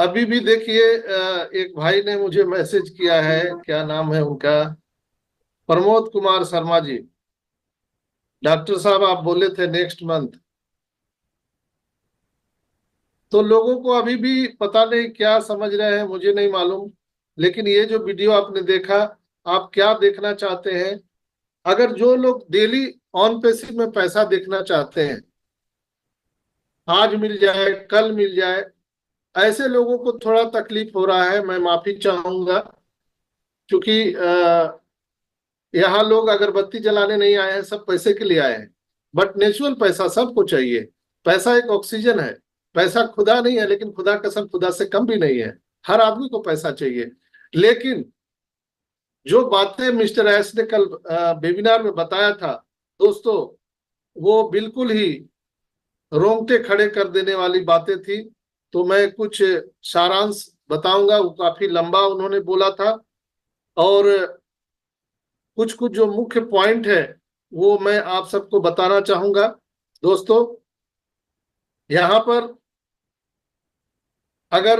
अभी भी देखिए, एक भाई ने मुझे मैसेज किया है, क्या नाम है उनका, प्रमोद कुमार शर्मा जी। डॉक्टर साहब आप बोले थे नेक्स्ट मंथ। तो लोगों को अभी भी पता नहीं क्या समझ रहे हैं, मुझे नहीं मालूम। लेकिन ये जो वीडियो आपने देखा, आप क्या देखना चाहते हैं? अगर जो लोग डेली ऑन पेसिव में पैसा देखना चाहते हैं, आज मिल जाए कल मिल जाए, ऐसे लोगों को थोड़ा तकलीफ हो रहा है, मैं माफी चाहूंगा। क्योंकि यहाँ लोग अगरबत्ती जलाने नहीं आए हैं, सब पैसे के लिए आए हैं। बट नेचुरल पैसा सबको चाहिए। पैसा एक ऑक्सीजन है। पैसा खुदा नहीं है, लेकिन खुदा कसम खुदा से कम भी नहीं है। हर आदमी को पैसा चाहिए। लेकिन जो बातें मिस्टर एस ने कल वेबिनार में बताया था दोस्तों, वो बिल्कुल ही रोंगटे खड़े कर देने वाली बातें थी। तो मैं कुछ सारांश बताऊंगा, वो काफी लंबा उन्होंने बोला था। और कुछ कुछ जो मुख्य पॉइंट है वो मैं आप सबको बताना चाहूंगा दोस्तों। यहाँ पर अगर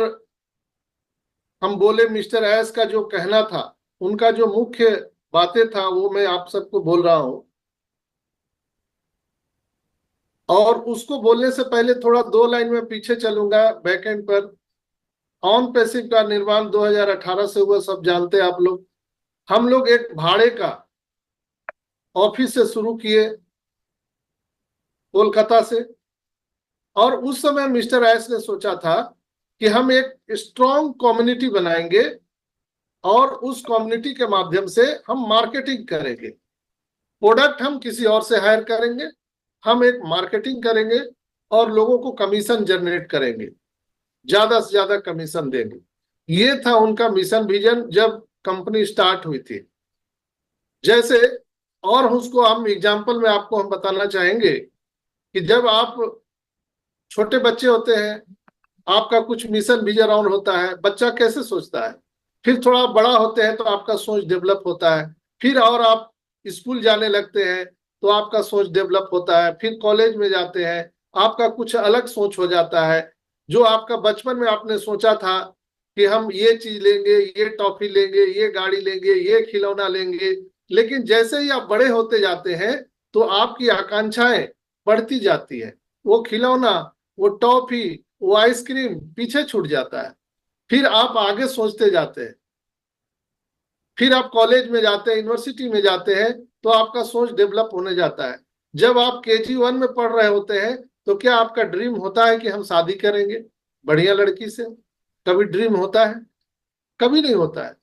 हम बोले मिस्टर एस का जो कहना था, उनका जो मुख्य बातें था वो मैं आप सबको बोल रहा हूं। और उसको बोलने से पहले थोड़ा दो लाइन में पीछे चलूंगा बैकएंड पर। ऑन पैसिव का निर्माण 2018 से हुआ, सब जानते हैं आप लोग। हम लोग एक भाड़े का ऑफिस से शुरू किए कोलकाता से। और उस समय मिस्टर एस ने सोचा था कि हम एक स्ट्रॉन्ग कम्युनिटी बनाएंगे और उस कम्युनिटी के माध्यम से हम मार्केटिंग करेंगे। प्रोडक्ट हम किसी और से हायर करेंगे, हम एक मार्केटिंग करेंगे और लोगों को कमीशन जनरेट करेंगे, ज्यादा से ज्यादा कमीशन देंगे। ये था उनका मिशन विजन जब कंपनी स्टार्ट हुई थी। जैसे और उसको हम एग्जांपल में आपको हम बताना चाहेंगे कि जब आप छोटे बच्चे होते हैं, आपका कुछ मिशन विजन ऑन होता है, बच्चा कैसे सोचता है। फिर थोड़ा बड़ा होते हैं तो आपका सोच डेवलप होता है। फिर और आप स्कूल जाने लगते हैं तो आपका सोच डेवलप होता है। फिर कॉलेज में जाते हैं, आपका कुछ अलग सोच हो जाता है। जो आपका बचपन में आपने सोचा था कि हम ये चीज लेंगे, ये टॉफी लेंगे, ये गाड़ी लेंगे, ये खिलौना लेंगे, लेकिन जैसे ही आप बड़े होते जाते हैं तो आपकी आकांक्षाएं बढ़ती जाती है। वो खिलौना, वो टॉफी, वो आइसक्रीम पीछे छूट जाता है। फिर आप आगे सोचते जाते हैं। फिर आप कॉलेज में जाते हैं, यूनिवर्सिटी में जाते हैं, तो आपका सोच डेवलप होने जाता है। जब आप KG 1 में पढ़ रहे होते हैं तो क्या आपका ड्रीम होता है कि हम शादी करेंगे बढ़िया लड़की से? कभी ड्रीम होता है? कभी नहीं होता है।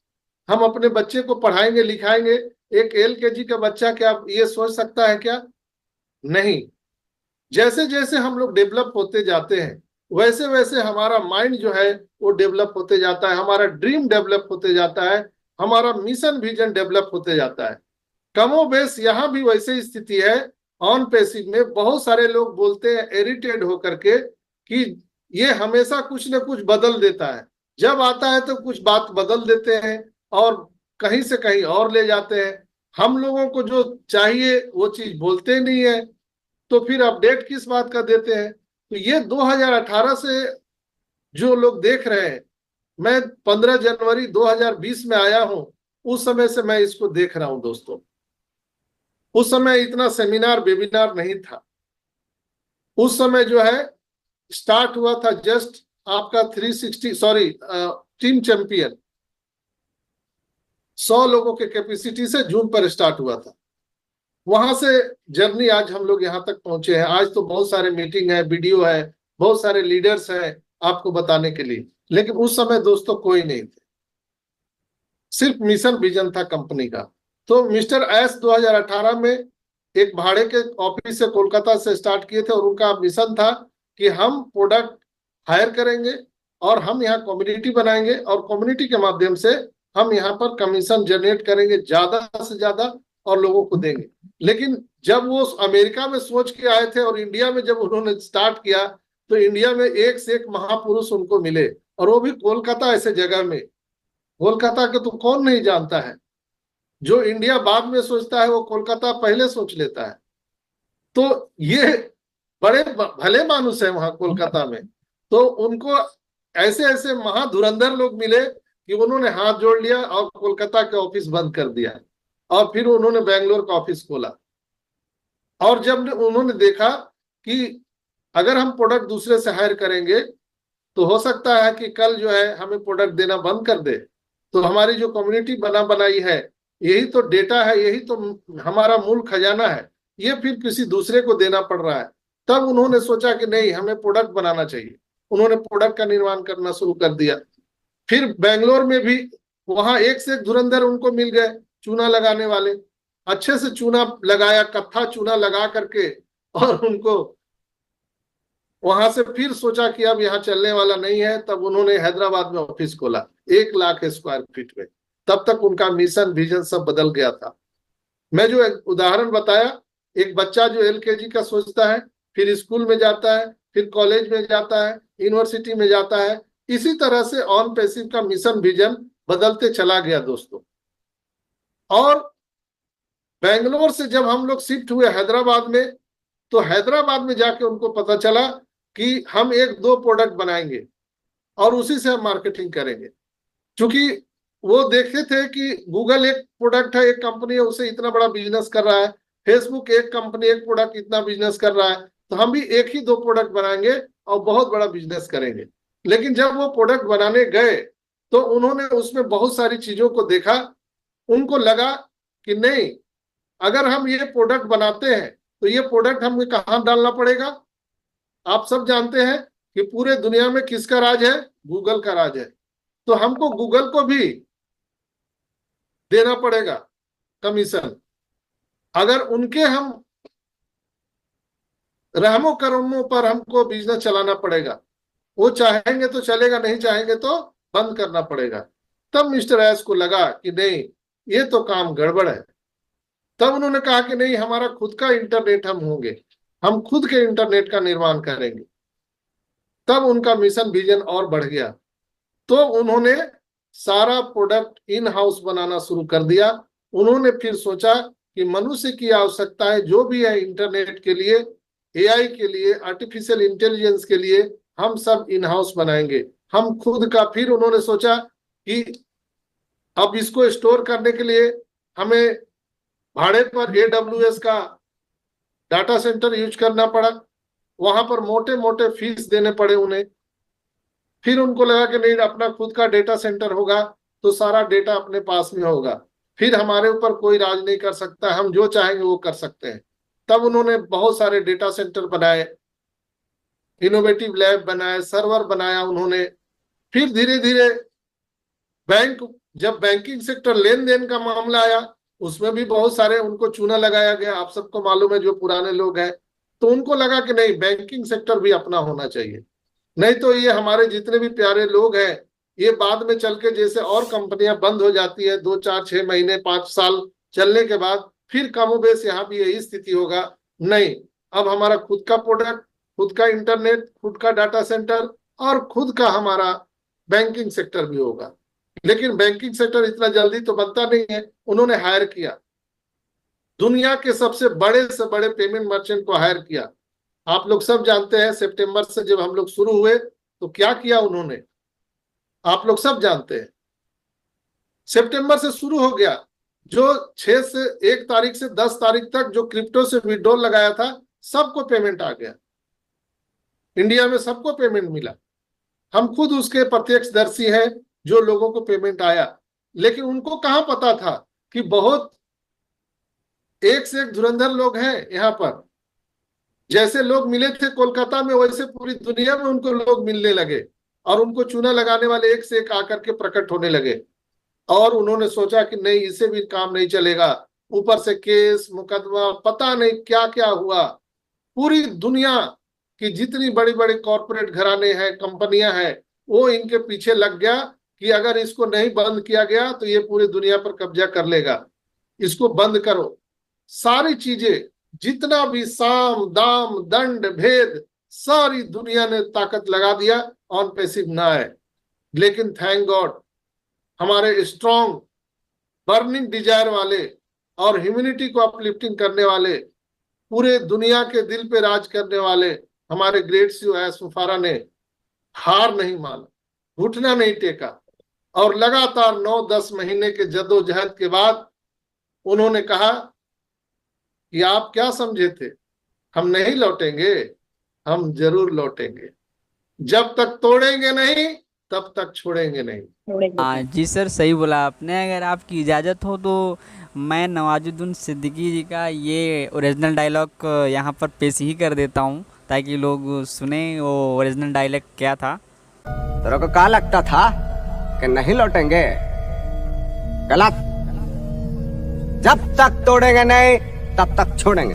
हम अपने बच्चे को पढ़ाएंगे लिखाएंगे। एक LKG का बच्चा क्या ये सोच सकता है क्या? नहीं। जैसे जैसे हम लोग डेवलप होते जाते हैं, वैसे वैसे हमारा माइंड जो है वो डेवलप होते जाता है, हमारा ड्रीम डेवलप होते जाता है, हमारा मिशन विजन डेवलप होते जाता है। कमोबेश यहाँ भी वैसे ही स्थिति है। ऑन पैसिव में बहुत सारे लोग बोलते हैं इरिटेट होकर के कि ये हमेशा कुछ न कुछ बदल देता है। जब आता है तो कुछ बात बदल देते हैं और कहीं से कहीं और ले जाते हैं। हम लोगों को जो चाहिए वो चीज बोलते नहीं है, तो फिर अपडेट किस बात का देते हैं? तो ये 2018 से जो लोग देख रहे हैं, मैं 15 जनवरी 2020 में आया हूं, उस समय से मैं इसको देख रहा हूं दोस्तों। उस समय इतना सेमिनार वेबिनार नहीं था। उस समय जो है स्टार्ट हुआ था जस्ट आपका 360, सॉरी, टीम चैंपियन 100 लोगों के कैपेसिटी से जून पर स्टार्ट हुआ था। वहां से जर्नी आज हम लोग यहाँ तक पहुंचे हैं। आज तो बहुत सारे मीटिंग है, वीडियो है, बहुत सारे लीडर्स हैं आपको बताने के लिए। लेकिन उस समय दोस्तों कोई नहीं थे, सिर्फ मिशन विजन था कंपनी का। तो मिस्टर एस 2018 में एक भाड़े के ऑफिस से कोलकाता से स्टार्ट किए थे और उनका मिशन था कि हम प्रोडक्ट हायर करेंगे और हम यहाँ कम्युनिटी बनाएंगे और कम्युनिटी के माध्यम से हम यहाँ पर कमीशन जनरेट करेंगे ज्यादा से ज्यादा और लोगों को देंगे। लेकिन जब वो अमेरिका में सोच के आए थे और इंडिया में जब उन्होंने स्टार्ट किया, तो इंडिया में एक से एक महापुरुष उनको मिले, और वो भी कोलकाता ऐसे जगह में। कोलकाता के तो कौन नहीं जानता है। जो इंडिया बाद में सोचता है वो कोलकाता पहले सोच लेता है। तो ये बड़े भले मानुस है वहां कोलकाता में। तो उनको ऐसे ऐसे महाधुरंधर लोग मिले कि उन्होंने हाथ जोड़ लिया और कोलकाता के ऑफिस बंद कर दिया और फिर उन्होंने बेंगलोर का ऑफिस खोला। और जब उन्होंने देखा कि अगर हम प्रोडक्ट दूसरे से हायर करेंगे तो हो सकता है कि कल जो है हमें प्रोडक्ट देना बंद कर दे, तो हमारी जो कम्युनिटी बना बनाई है, यही तो डेटा है, यही तो हमारा मूल खजाना है, ये फिर किसी दूसरे को देना पड़ रहा है। तब उन्होंने सोचा कि नहीं, हमें प्रोडक्ट बनाना चाहिए। उन्होंने प्रोडक्ट का निर्माण करना शुरू कर दिया। फिर बेंगलोर में भी वहां एक से एक धुरंधर उनको मिल गए, चूना लगाने वाले। अच्छे से चूना लगाया, कत्था चूना लगा करके, और उनको वहां से फिर सोचा कि अब यहाँ चलने वाला नहीं है। तब उन्होंने हैदराबाद में ऑफिस खोला 1 लाख स्क्वायर फीट में। तब तक उनका मिशन विजन सब बदल गया था। मैं जो एक उदाहरण बताया, एक बच्चा जो एलकेजी का सोचता है, फिर स्कूल में जाता है, फिर कॉलेज में जाता है, यूनिवर्सिटी में जाता है, इसी तरह से ऑन पैसिव का मिशन विजन बदलते चला गया दोस्तों। और बेंगलोर से जब हम लोग शिफ्ट हुए हैदराबाद में, तो हैदराबाद में जाके उनको पता चला कि हम 1-2 प्रोडक्ट बनाएंगे और उसी से हम मार्केटिंग करेंगे। क्योंकि वो देखे थे कि गूगल एक प्रोडक्ट है, एक कंपनी है, उसे इतना बड़ा बिजनेस कर रहा है, फेसबुक एक कंपनी एक प्रोडक्ट इतना बिजनेस कर रहा है, तो हम भी 1 ही 2 प्रोडक्ट बनाएंगे और बहुत बड़ा बिजनेस करेंगे। लेकिन जब वो प्रोडक्ट बनाने गए तो उन्होंने उसमें बहुत सारी चीजों को देखा। उनको लगा कि नहीं, अगर हम ये प्रोडक्ट बनाते हैं तो ये प्रोडक्ट हमें कहाँ डालना पड़ेगा। आप सब जानते हैं कि पूरे दुनिया में किसका राज है? गूगल का राज है। तो हमको गूगल को भी देना पड़ेगा कमीशन। अगर उनके हम रहमो करमों पर हमको बिजनेस चलाना पड़ेगा। वो चाहेंगे तो चलेगा, नहीं चाहेंगे तो बंद करना पड़ेगा। तब मिस्टर एस को लगा कि नहीं, ये तो काम गड़बड़ है। तब उन्होंने कहा कि नहीं, हमारा खुद का इंटरनेट हम होंगे, हम खुद के इंटरनेट का निर्माण करेंगे। तब उनका मिशन विजन और बढ़ गया। तो उन्होंने सारा प्रोडक्ट इन हाउस बनाना शुरू कर दिया। उन्होंने फिर सोचा कि मनुष्य की आवश्यकता है जो भी है इंटरनेट के लिए, एआई के लिए, आर्टिफिशियल इंटेलिजेंस के लिए, हम सब इन हाउस बनाएंगे, हम खुद का। फिर उन्होंने सोचा कि अब इसको स्टोर करने के लिए हमें भाड़े पर AWS का डाटा सेंटर यूज करना पड़ा। वहां पर मोटे मोटे फीस देने पड़े उन्हें। फिर उनको लगा कि नहीं, अपना खुद का डेटा सेंटर होगा तो सारा डेटा अपने पास में होगा, फिर हमारे ऊपर कोई राज नहीं कर सकता, हम जो चाहेंगे वो कर सकते हैं। तब उन्होंने बहुत सारे डेटा सेंटर बनाए, इनोवेटिव लैब बनाए, सर्वर बनाया उन्होंने। फिर धीरे धीरे जब बैंकिंग सेक्टर लेन देन का मामला आया, उसमें भी बहुत सारे उनको चूना लगाया गया। आप सबको मालूम है, जो पुराने लोग हैं, तो उनको लगा कि नहीं, बैंकिंग सेक्टर भी अपना होना चाहिए, नहीं तो ये हमारे जितने भी प्यारे लोग हैं, ये बाद में चल के जैसे और कंपनियां बंद हो जाती है 2 4 6 महीने 5 साल चलने के बाद, फिर कमोबेश यहाँ भी यही स्थिति होगा। नहीं, अब हमारा खुद का प्रोडक्ट, खुद का इंटरनेट, खुद का डाटा सेंटर और खुद का हमारा बैंकिंग सेक्टर भी होगा। लेकिन बैंकिंग सेक्टर इतना जल्दी तो बनता नहीं है। उन्होंने हायर किया, दुनिया के सबसे बड़े से बड़े पेमेंट मर्चेंट को हायर किया। आप लोग सब जानते हैं, सितंबर से जब हम लोग शुरू हुए तो क्या किया उन्होंने, आप लोग सब जानते हैं। सितंबर से शुरू हो गया, जो 1 तारीख से 10 तारीख तक जो क्रिप्टो से विड्रॉल लगाया था, सबको पेमेंट आ गया। इंडिया में सबको पेमेंट मिला। हम खुद उसके प्रत्यक्षदर्शी हैं, जो लोगों को पेमेंट आया। लेकिन उनको कहां पता था कि बहुत एक से एक धुरंधर लोग हैं यहाँ पर। जैसे लोग मिले थे कोलकाता में, वैसे पूरी दुनिया में उनको लोग मिलने लगे और उनको चूना लगाने वाले एक से एक आकर के प्रकट होने लगे। और उन्होंने सोचा कि नहीं, इसे भी काम नहीं चलेगा, ऊपर से केस मुकदमा, पता नहीं क्या क्या हुआ। पूरी दुनिया की जितनी बड़ी बड़ी कॉरपोरेट घराने हैं, कंपनियां हैं, वो इनके पीछे लग गया कि अगर इसको नहीं बंद किया गया तो ये पूरी दुनिया पर कब्जा कर लेगा, इसको बंद करो। सारी चीजें, जितना भी साम दाम दंड भेद, सारी दुनिया ने ताकत लगा दिया ऑन पैसिव ना है। लेकिन थैंक गॉड, हमारे स्ट्रॉन्ग बर्निंग डिजायर वाले और ह्यूमैनिटी को अपलिफ्टिंग करने वाले, पूरे दुनिया के दिल पे राज करने वाले हमारे ग्रेट CEO एस मुफारा ने हार नहीं माना। घुटना नहीं टेका, और लगातार 9-10 महीने के जद्दोजहद के बाद उन्होंने कहा कि आप क्या समझे थे, हम नहीं लौटेंगे, हम जरूर लौटेंगे, जब तक तोड़ेंगे नहीं तब तक छोड़ेंगे नहीं। हाँ जी सर, सही बोला आपने। अगर आपकी इजाज़त हो तो मैं नवाजुद्दीन सिद्दीकी जी का ये ओरिजिनल डायलॉग यहाँ पर पेश ही कर देता हूँ, ताकि लोग सुने वो ओरिजिनल डायलॉग क्या था। तेरे को क्या लगता था कि नहीं लौटेंगे? गलत। जब तक तोड़ेंगे नहीं तब तक छोड़ेंगे।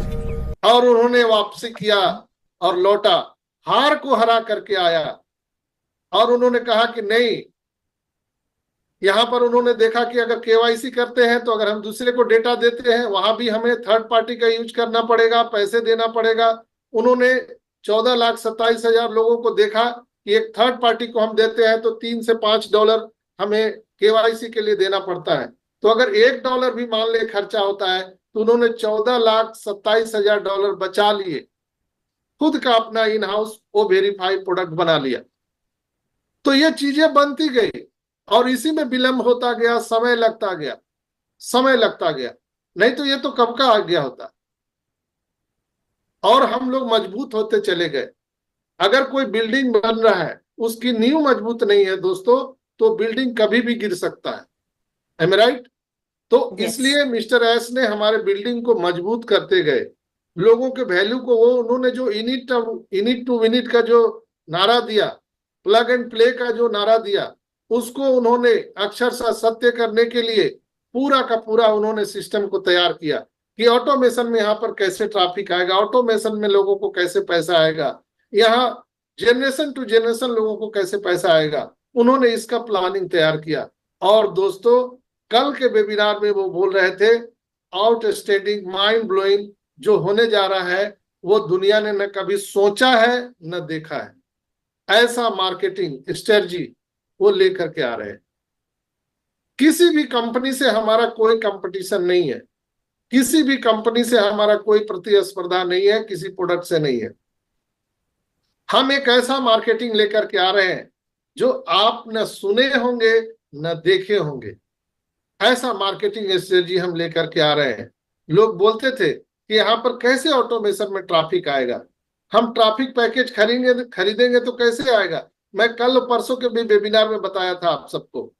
और उन्होंने वापसी किया और लौटा, हार को हरा करके आया। और उन्होंने कहा कि नहीं, यहां पर उन्होंने देखा कि अगर केवाईसी करते हैं तो अगर हम दूसरे को डेटा देते हैं वहां भी हमें थर्ड पार्टी का यूज करना पड़ेगा, पैसे देना पड़ेगा। उन्होंने 14,27,000 लोगों को देखा कि एक थर्ड पार्टी को हम देते हैं तो $3 से $5 हमें केवाईसी के लिए देना पड़ता है। तो अगर $1 भी मान ले खर्चा होता है तो उन्होंने $14,27,000 बचा लिए, खुद का अपना इन हाउस ओ वेरीफाई प्रोडक्ट बना लिया। तो ये चीजें बनती गई और इसी में विलंब होता गया, समय लगता गया, समय लगता गया, नहीं तो ये तो कब का आ गया होता। और हम लोग मजबूत होते चले गए। अगर कोई बिल्डिंग बन रहा है, उसकी नींव मजबूत नहीं है दोस्तों, तो बिल्डिंग कभी भी गिर सकता है। Am right? तो इसलिए मिस्टर एस ने हमारे बिल्डिंग को मजबूत करते गए, लोगों के वैल्यू को, वो उन्होंने जो इनिट टू विनिट का जो नारा दिया, प्लग एंड प्ले का जो नारा दिया, उसको उन्होंने अक्षरशः सत्य करने के लिए पूरा का पूरा उन्होंने सिस्टम को तैयार किया कि ऑटोमेशन में यहाँ पर कैसे ट्रैफिक आएगा, ऑटोमेशन में लोगों को कैसे पैसा आएगा, यहाँ जनरेशन टू जनरेशन लोगों को कैसे पैसा आएगा। उन्होंने इसका प्लानिंग तैयार किया। और दोस्तों, कल के वेबिनार में वो बोल रहे थे, आउटस्टैंडिंग, माइंड ब्लोइंग जो होने जा रहा है वो दुनिया ने न कभी सोचा है न देखा है। ऐसा मार्केटिंग स्ट्रेटजी वो लेकर के आ रहे हैं। किसी भी कंपनी से हमारा कोई कंपटीशन नहीं है, किसी भी कंपनी से हमारा कोई प्रतिस्पर्धा नहीं है, किसी प्रोडक्ट से नहीं है। हम एक ऐसा मार्केटिंग लेकर के आ रहे हैं जो आप न सुने होंगे न देखे होंगे। ऐसा मार्केटिंग स्ट्रेटजी हम लेकर के आ रहे हैं। लोग बोलते थे कि यहाँ पर कैसे ऑटोमेशन में ट्रैफिक आएगा, हम ट्रैफिक पैकेज खरीदेंगे तो कैसे आएगा। मैं कल परसों के भी वेबिनार में बताया था आप सबको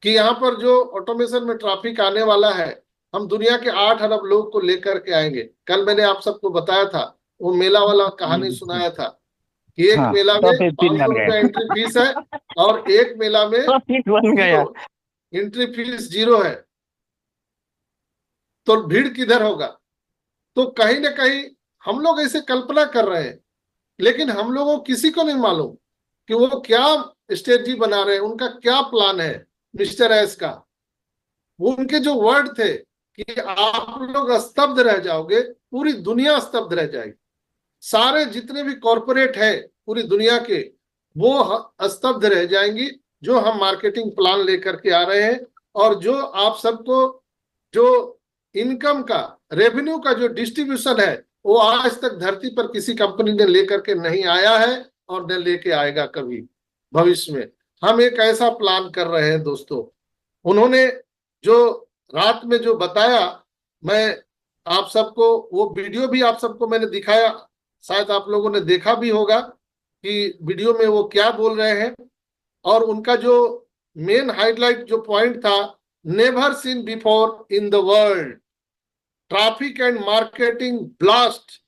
कि यहाँ पर जो ऑटोमेशन में ट्रैफिक आने वाला है, हम दुनिया के 8 अरब लोग को लेकर के आएंगे। कल मैंने आप सबको बताया था, वो मेला वाला कहानी सुनाया था कि एक मेला में 500 रुपया एंट्री फीस है और एक मेला में एंट्री फीस 0 है। तो भीड़ किधर होगा? तो कहीं ना कहीं हम लोग ऐसे कल्पना कर रहे हैं, लेकिन हम लोगों किसी को नहीं मालूम कि वो क्या स्ट्रेटजी बना रहे हैं, उनका क्या प्लान है मिस्टर एस का। वो उनके जो वर्ड थे कि आप लोग स्तब्ध रह जाओगे, पूरी दुनिया स्तब्ध रह जाएगी, सारे जितने भी कॉरपोरेट है पूरी दुनिया के वो स्तब्ध रह जाएंगी, जो हम मार्केटिंग प्लान लेकर के आ रहे हैं। और जो आप सबको जो इनकम का, रेवेन्यू का जो डिस्ट्रीब्यूशन है, वो आज तक धरती पर किसी कंपनी ने लेकर के नहीं आया है और न लेके आएगा कभी भविष्य में। हम एक ऐसा प्लान कर रहे हैं दोस्तों। उन्होंने जो रात में जो बताया, मैं आप सबको वो वीडियो भी आप सबको मैंने दिखाया, शायद आप लोगों ने देखा भी होगा कि वीडियो में वो क्या बोल रहे हैं। और उनका जो मेन हाईलाइट जो पॉइंट था, never seen before in the world, traffic and marketing blast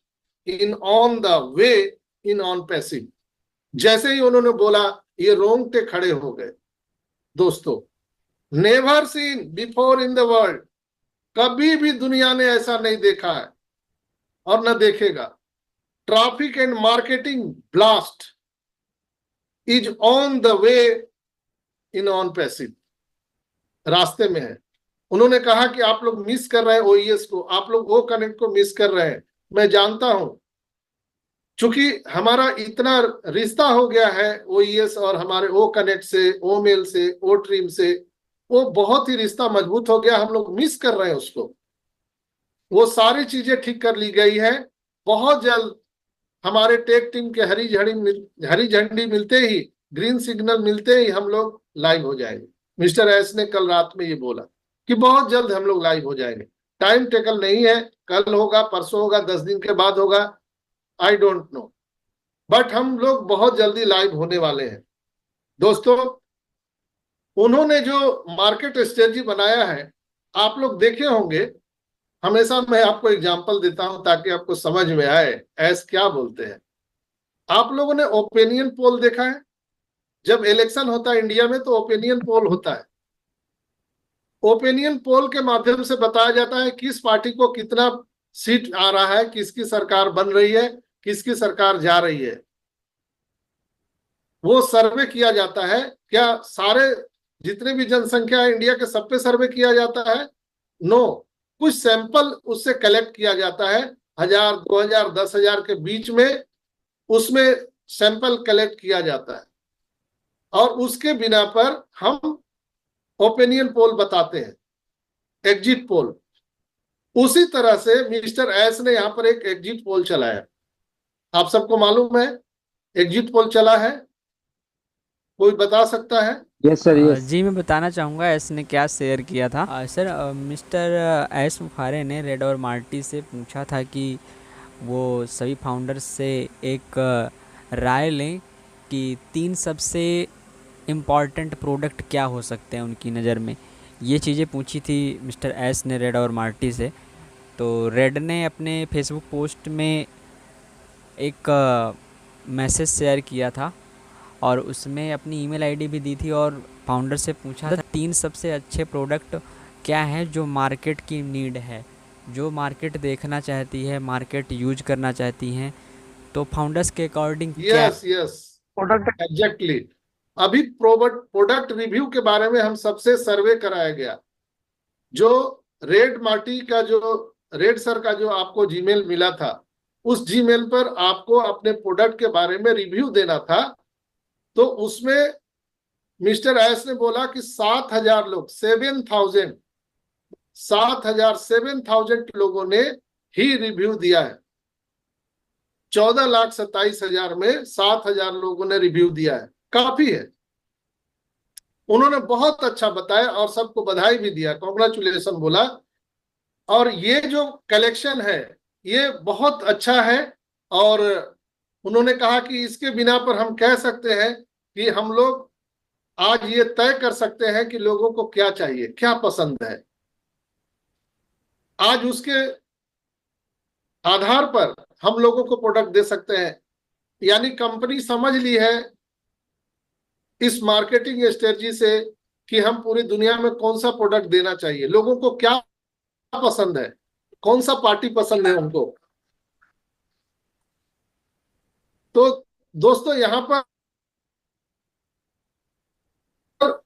in on the way in on passive. जैसे ही उन्होंने बोला, ये रोंगटे खड़े हो गए दोस्तों। Never seen before in the world, कभी भी दुनिया ने ऐसा नहीं देखा है और न देखेगा। Traffic and marketing blast is on the way in on passive, रास्ते में है। उन्होंने कहा कि आप लोग मिस कर रहे हैं ओईएस को, आप लोग ओ कनेक्ट को मिस कर रहे हैं। मैं जानता हूं, चूंकि हमारा इतना रिश्ता हो गया है ओईएस और हमारे ओ कनेक्ट से, ओ मेल से, ओ ट्रीम से, वो बहुत ही रिश्ता मजबूत हो गया। हम लोग मिस कर रहे हैं उसको। वो सारी चीजें ठीक कर ली गई है। बहुत जल्द हमारे टेक टीम के हरी झंडी मिलते ही ग्रीन सिग्नल मिलते ही हम लोग लाइव हो जाएंगे। मिस्टर एस ने कल रात में ये बोला कि बहुत जल्द हम लोग लाइव हो जाएंगे। टाइम टेकल नहीं है, कल होगा, परसों होगा, 10 दिन के बाद होगा, आई डोंट नो, बट हम लोग बहुत जल्दी लाइव होने वाले हैं। दोस्तों, उन्होंने जो मार्केट स्ट्रेटजी बनाया है आप लोग देखे होंगे। हमेशा मैं आपको एग्जांपल देता हूं ताकि आपको समझ में आए एस क्या बोलते हैं। आप लोगों ने ओपिनियन पोल देखा है? जब इलेक्शन होता है इंडिया में तो ओपिनियन पोल होता है। ओपिनियन पोल के माध्यम से बताया जाता है किस पार्टी को कितना सीट आ रहा है, किसकी सरकार बन रही है, किसकी सरकार जा रही है। वो सर्वे किया जाता है। क्या सारे जितने भी जनसंख्या है इंडिया के सब पे सर्वे किया जाता है? नो, कुछ सैंपल उससे कलेक्ट किया जाता है, 1000, 2000, 10,000 के बीच में उसमें सैंपल कलेक्ट किया जाता है और उसके बिना पर हम ओपिनियन पोल बताते हैं, एग्जिट पोल। उसी तरह से मिस्टर एस ने यहाँ पर एक एग्जिट पोल चलाया। आप सबको मालूम है एग्जिट पोल चला है? कोई बता सकता है? Yes sir, yes. जी मैं बताना चाहूँगा इसने क्या शेयर किया था। सर मिस्टर एस मुखारे ने रेड और मार्टी से पूछा था कि वो सभी फाउंडर्स से एक राय लें कि 3 सबसे इम्पॉर्टेंट प्रोडक्ट क्या हो सकते हैं उनकी नज़र में। ये चीज़ें पूछी थी मिस्टर एस ने रेड और मार्टी से। तो रेड ने अपने फेसबुक पोस्ट में एक मैसेज शेयर किया था और उसमें अपनी ईमेल आईडी भी दी थी और फाउंडर से पूछा था 3 सबसे अच्छे प्रोडक्ट क्या हैं जो मार्केट की नीड है, जो मार्केट देखना चाहती है, मार्केट यूज करना चाहती हैं। तो फाउंडर्स के अकॉर्डिंग क्या यस यस, प्रोडक्ट एग्जैक्टली। अभी प्रोडक्ट रिव्यू के बारे में हम सबसे सर्वे कराया गया। जो रेड मार्टी का जो रेड सर का जो आपको जीमेल मिला था, उस जीमेल पर आपको अपने प्रोडक्ट के बारे में रिव्यू देना था। तो उसमें मिस्टर एस ने बोला कि 7,000 लोग, 7,000 लोगों ने ही रिव्यू दिया है। 14,27,000 में 7,000 लोगों ने रिव्यू दिया है, काफी है। उन्होंने बहुत अच्छा बताया और सबको बधाई भी दिया, कॉन्ग्रेचुलेशन बोला। और ये जो कलेक्शन है ये बहुत अच्छा है और उन्होंने कहा कि इसके बिना पर हम कह सकते हैं कि हम लोग आज ये तय कर सकते हैं कि लोगों को क्या चाहिए, क्या पसंद है। आज उसके आधार पर हम लोगों को प्रोडक्ट दे सकते हैं। यानी कंपनी समझ ली है इस मार्केटिंग स्ट्रेटजी से कि हम पूरी दुनिया में कौन सा प्रोडक्ट देना चाहिए, लोगों को क्या पसंद है, कौन सा पार्टी पसंद है उनको। तो दोस्तों यहाँ पर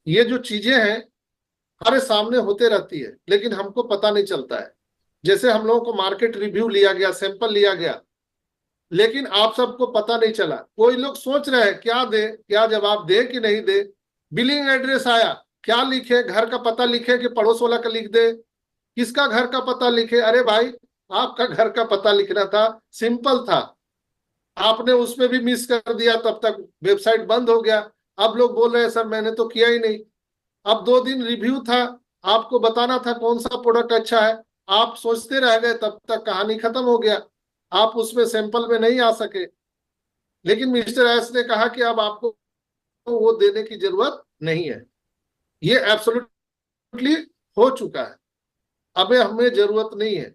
ये जो चीजें हैं हमारे सामने होते रहती है लेकिन हमको पता नहीं चलता है। जैसे हम लोगों को मार्केट रिव्यू लिया गया, सैंपल लिया गया, लेकिन आप सबको पता नहीं चला। कोई लोग सोच रहे हैं क्या दे, क्या जवाब दे कि नहीं दे। बिलिंग एड्रेस आया, क्या लिखे, घर का पता लिखे कि पड़ोस वाला का लिख दे, किसका घर का पता लिखे। अरे भाई, आपका घर का पता लिखना था, सिंपल था, आपने उसमें भी मिस कर दिया, तब तक वेबसाइट बंद हो गया। अब लोग बोल रहे हैं सर मैंने तो किया ही नहीं। अब 2 दिन रिव्यू था, आपको बताना था कौन सा प्रोडक्ट अच्छा है, आप सोचते रह गए, तब तक कहानी खत्म हो गया, आप उसमें सैंपल में नहीं आ सके। लेकिन मिस्टर एस ने कहा कि अब आपको वो देने की जरूरत नहीं है, ये एब्सोल्युटली हो चुका है, अब हमें जरूरत नहीं है।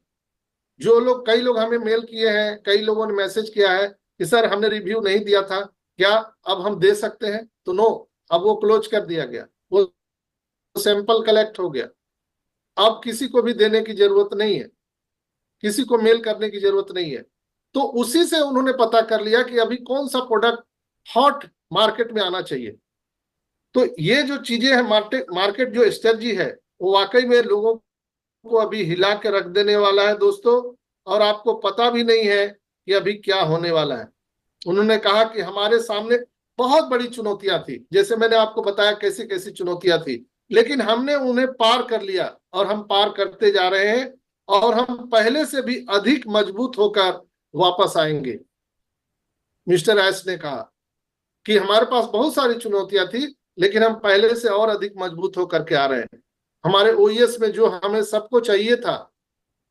जो लोग, कई लोग हमें मेल किए हैं, कई लोगों ने मैसेज किया है कि सर हमने रिव्यू नहीं दिया था, क्या अब हम दे सकते हैं? तो नो, अब वो क्लोज कर दिया गया, वो सैंपल कलेक्ट हो गया। अब किसी को भी देने की जरूरत नहीं है, किसी को मेल करने की जरूरत नहीं है। तो उसी से उन्होंने पता कर लिया कि अभी कौन सा प्रोडक्ट हॉट मार्केट में आना चाहिए। तो ये जो चीजें हैं, मार्केट जो स्ट्रेटजी है वो वाकई में लोगों को अभी हिला के रख देने वाला है दोस्तों, और आपको पता भी नहीं है कि अभी क्या होने वाला है। उन्होंने कहा कि हमारे सामने बहुत बड़ी चुनौतियां थी, जैसे मैंने आपको बताया कैसी कैसी चुनौतियां थी, लेकिन हमने उन्हें पार कर लिया और हम पार करते जा रहे हैं और हम पहले से भी अधिक मजबूत होकर वापस आएंगे, मिस्टर एस ने कहा। कि हमारे पास बहुत सारी चुनौतियां थी, लेकिन हम पहले से और अधिक मजबूत होकर के आ रहे हैं। हमारे ओईएस में जो हमें सबको चाहिए था,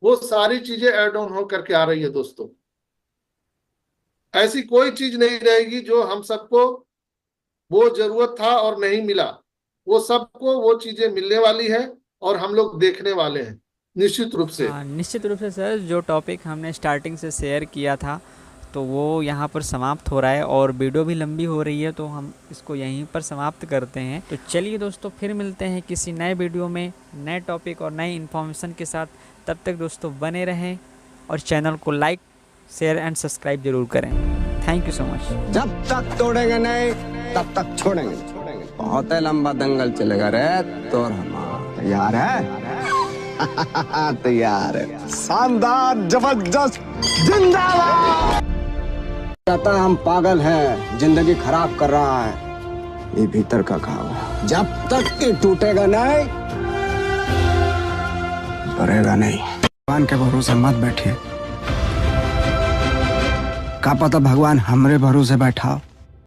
वो सारी चीजें ऐड ऑन होकर के आ रही है दोस्तों। ऐसी कोई चीज नहीं रहेगी जो हम सबको वो जरूरत था और नहीं मिला। वो सबको वो चीजें मिलने वाली है और हम लोग देखने वाले हैं निश्चित रूप से। हाँ, निश्चित रूप से सर, जो टॉपिक हमने स्टार्टिंग से शेयर किया था तो वो यहाँ पर समाप्त हो रहा है, और वीडियो भी लंबी हो रही है तो हम इसको यहीं पर समाप्त करते हैं। तो चलिए दोस्तों, फिर मिलते हैं किसी नए वीडियो में, नए टॉपिक और नई इन्फॉर्मेशन के साथ। तब तक दोस्तों बने रहें और चैनल को लाइक, शेयर एंड सब्सक्राइब जरूर करें। Thank you so much. जब तक तोड़ेंगे नहीं तब तक छोड़ेंगे। बहुत ही लंबा दंगल चलेगा रे। तो तैयार है? तैयार है। शानदार, जबरदस्त, जिंदाबाद। कहता हम पागल हैं, जिंदगी खराब कर रहा है, ये भीतर का घाव है। जब तक ये टूटेगा नहीं, भरेगा नहीं। भगवान के भरोसे मत बैठिए, का पता भगवान हमरे भरोसे बैठा।